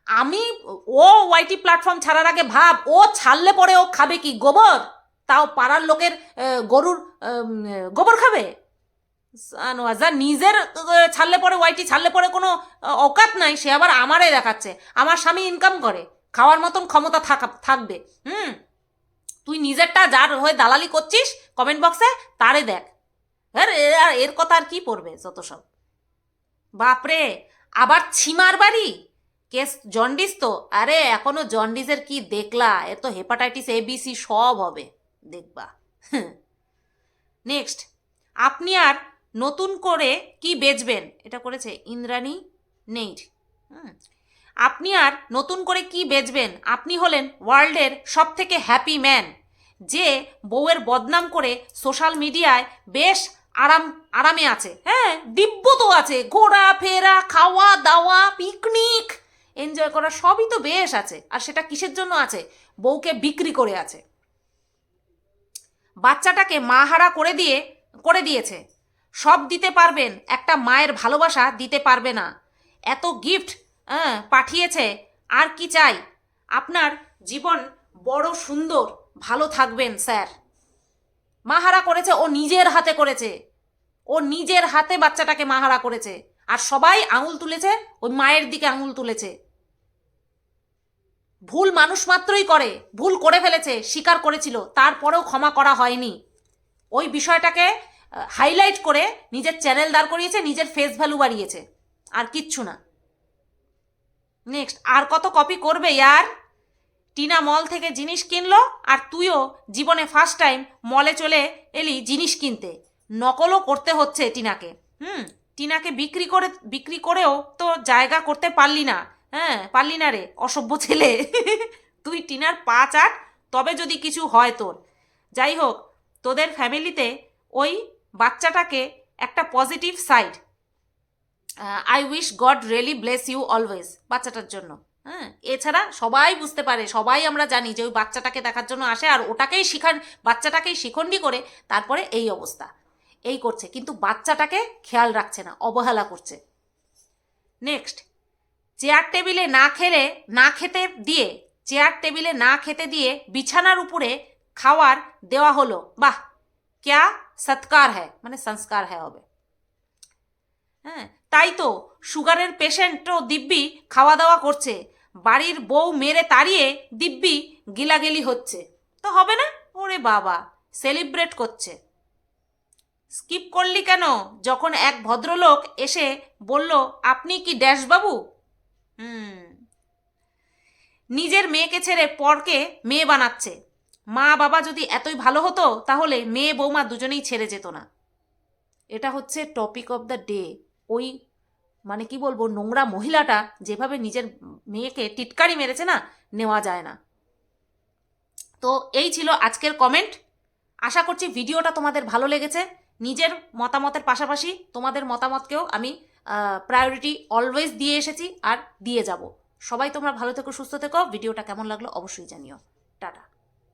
আমি ও ওয়াইটি প্ল্যাটফর্ম ছাড়ার আগে ভাব, ও ছাড়লে পরে ও খাবে কি? গোবর? তাও পাড়ার লোকের গরুর গোবর খাবে? যা নিজের ছাড়লে পরে, ওয়াইটি ছাড়লে পরে কোনো অকাত নাই, সে আবার আমারে দেখাচ্ছে। আমার স্বামী ইনকাম করে, খাওয়ার মতন ক্ষমতা থাকবে। তুই নিজেরটা যার হয়ে দালালি করছিস কমেন্ট বক্সে, তারে দেখ। এর কথা আর কি পড়বে যত সব। বাপরে, আবার ছিমার বাড়ি কেস, জন্ডিস তো? আরে এখনো জন্ডিসের কি দেখলা? এর তো হেপাটাইটিস ABC সব হবে, দেখবা। নেক্সট, আপনি আর নতুন করে কি বেচবেন? এটা করেছে ইন্দ্রাণী নেইট। আপনি আর নতুন করে কি বেচবেন? আপনি হলেন ওয়ার্ল্ডের সব থেকে হ্যাপি ম্যান, যে বউয়ের বদনাম করে সোশ্যাল মিডিয়ায় বেশ আরামে আছে। হ্যাঁ, দিব্য তো আছে, ঘোরা ফেরা, খাওয়া দাওয়া, পিকনিক এনজয় করা সবই তো বেশ আছে। আর সেটা কিসের জন্য আছে? বউকে বিক্রি করে আছে। বাচ্চাটাকে মাহারা করে দিয়েছে। সব দিতে পারবেন, একটা মায়ের ভালোবাসা দিতে পারবে না। এত গিফট পাঠিয়েছে, আর কি চাই? আপনার জীবন বড় সুন্দর, ভালো থাকবেন স্যার। মাহারা করেছে, ও নিজের হাতে করেছে, ও নিজের হাতে বাচ্চাটাকে মাহারা করেছে। আর সবাই আঙুল তুলেছে, ওই মায়ের দিকে আঙুল তুলেছে। ভুল মানুষ মাত্রই করে, ভুল করে ফেলেছে, স্বীকার করেছিল, তারপরেও ক্ষমা করা হয়নি। ওই বিষয়টাকে হাইলাইট করে নিজের চ্যানেল দাঁড় করিয়েছে, নিজের ফেস ভ্যালু বাড়িয়েছে, আর কিচ্ছু না। নেক্সট, আর কত কপি করবে ইয়ার? টিনা মল থেকে জিনিস কিনলো, আর তুইও জীবনে ফার্স্ট টাইম মলে চলে এলি জিনিস কিনতে। নকলও করতে হচ্ছে টিনাকে। টিনাকে বিক্রি করেও তো জায়গা করতে পারলি না। পারলি না রে, অসভ্য ছেলে। তুই টিনার পা চাট, তবে যদি কিছু হয় তোর। যাই হোক, তোদের ফ্যামিলিতে ওই বাচ্চাটাকে একটা positive side. I wish God really bless you always বাচ্চাটার জন্য। এছাড়া সবাই বুঝতে পারে, সবাই আমরা জানি যে ওই বাচ্চাটাকে দেখার জন্য আসে, আর বাচ্চাটাকেই শিখণ্ডী করে তারপরে এই অবস্থা এই করছে, কিন্তু বাচ্চাটাকে খেয়াল রাখছে না, অবহেলা করছে। নেক্সট, চেয়ার টেবিলে না খেতে দিয়ে বিছানার উপরে খাওয়ার দেওয়া হলো। বাহ, ক্যা সৎকার হ্যায়, মানে সংস্কার হ্যায় হবে। তাই তো সুগারের পেশেন্টও দিব্যি খাওয়া দাওয়া করছে, বাড়ির বউ মেরে তাড়িয়ে দিব্যি গিলাগিলি হচ্ছে। তো হবে না? ওরে বাবা, সেলিব্রেট করছে। স্কিপ করলি কেন যখন এক ভদ্রলোক এসে বলল, আপনি কি ড্যাশ বাবু? নিজের মেয়েকে ছেড়ে পরকে মেয়ে বানাচ্ছে। মা বাবা যদি এতই ভালো হতো, তাহলে মেয়ে বৌমা দুজনেই ছেড়ে যেত না। এটা হচ্ছে টপিক অফ দ্য ডে। ওই মানে কি বলবো, নোংরা মহিলাটা যেভাবে নিজের মেয়েকে টিটকারি মেরেছে না, নেওয়া যায় না। তো এই ছিল আজকের কমেন্ট। আশা করছি ভিডিওটা তোমাদের ভালো লেগেছে। নিজের মতামতের পাশাপাশি তোমাদের মতামতকেও আমি প্রায়োরিটি অলওয়েজ দিয়ে এসেছি, আর দিয়ে যাব। সবাই তোমরা ভালো থেকো, সুস্থ থেকো। ভিডিওটা কেমন লাগলো অবশ্যই জানিও। টাটা।